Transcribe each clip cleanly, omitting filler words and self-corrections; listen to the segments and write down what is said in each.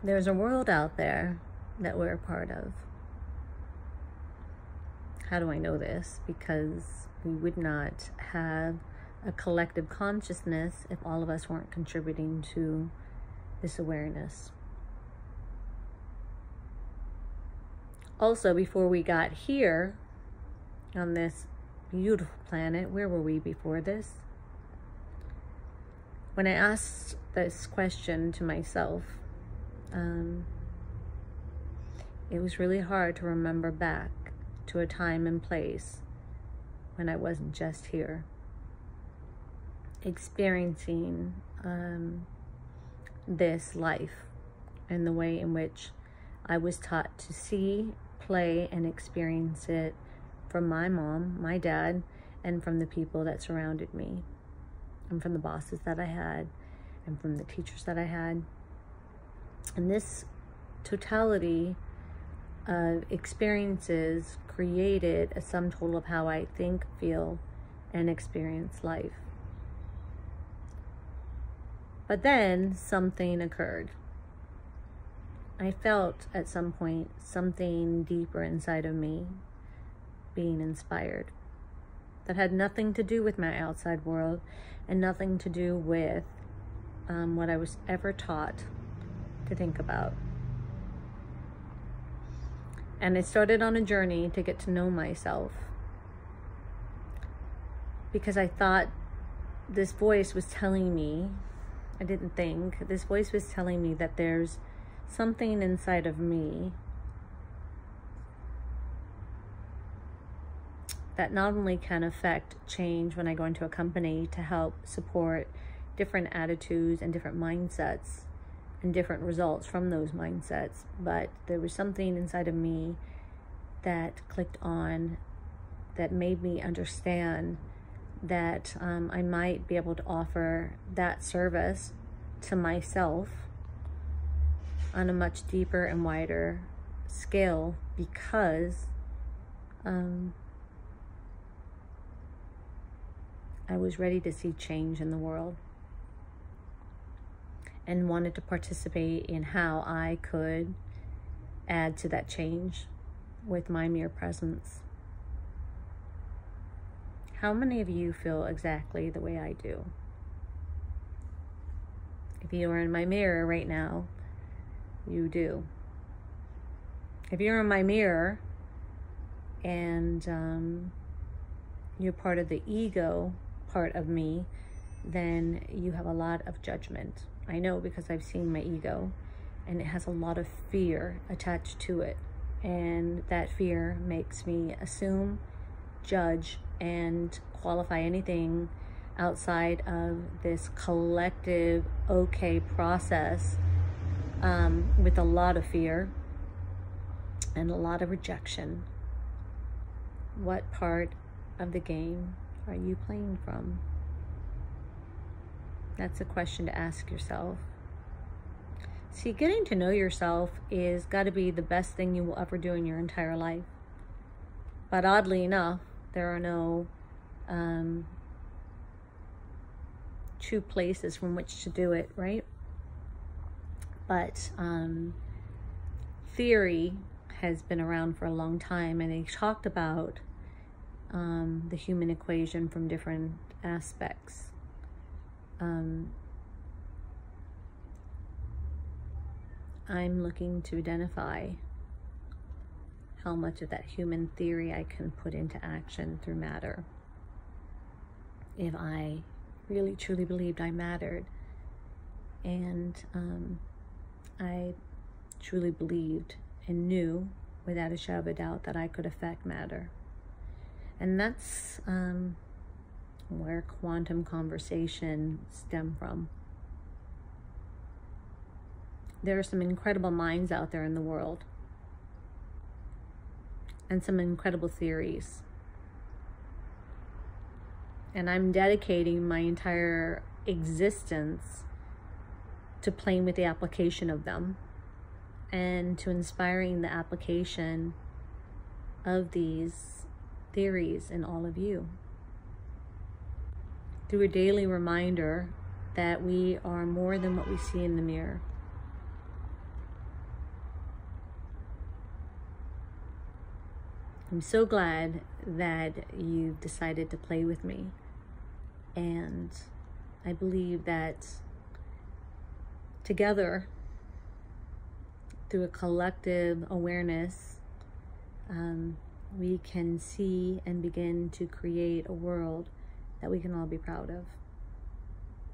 There's a world out there that we're a part of. How do I know this? Because we would not have a collective consciousness if all of us weren't contributing to this awareness. Also, before we got here on this beautiful planet, where were we before this? When I asked this question to myself, it was really hard to remember back to a time and place when I wasn't just here, experiencing this life and the way in which I was taught to see, play, and experience it from my mom, my dad, and from the people that surrounded me, and from the bosses that I had, and from the teachers that I had. And this totality of experiences created a sum total of how I think, feel, and experience life. But then something occurred. I felt at some point something deeper inside of me being inspired that had nothing to do with my outside world and nothing to do with what I was ever taught to think about. And I started on a journey to get to know myself, because I thought this voice was telling me, this voice was telling me that there's something inside of me that not only can affect change when I go into a company to help support different attitudes and different mindsets and different results from those mindsets, but there was something inside of me that clicked on, that made me understand that I might be able to offer that service to myself on a much deeper and wider scale, because I was ready to see change in the world and wanted to participate in how I could add to that change with my mere presence. How many of you feel exactly the way I do? If you are in my mirror right now, you do. If you're in my mirror and you're part of the ego part of me, then you have a lot of judgment. I know, because I've seen my ego, and it has a lot of fear attached to it. And that fear makes me assume, judge, and qualify anything outside of this collective okay process with a lot of fear and a lot of rejection. What part of the game are you playing from? That's a question to ask yourself. See, getting to know yourself is got to be the best thing you will ever do in your entire life. But oddly enough, there are no true places from which to do it, right? But theory has been around for a long time, and they talked about the human equation from different aspects. I'm looking to identify how much of that human theory I can put into action through matter. If I really truly believed I mattered, and I truly believed and knew without a shadow of a doubt that I could affect matter. And that's where quantum conversation stem from. There are some incredible minds out there in the world, and some incredible theories. And I'm dedicating my entire existence to playing with the application of them, and to inspiring the application of these theories in all of you, through a daily reminder that we are more than what we see in the mirror. I'm so glad that you decided to play with me. And I believe that together, through a collective awareness, we can see and begin to create a world that we can all be proud of.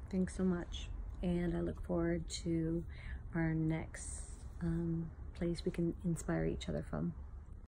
Thanks so much. And I look forward to our next place we can inspire each other from.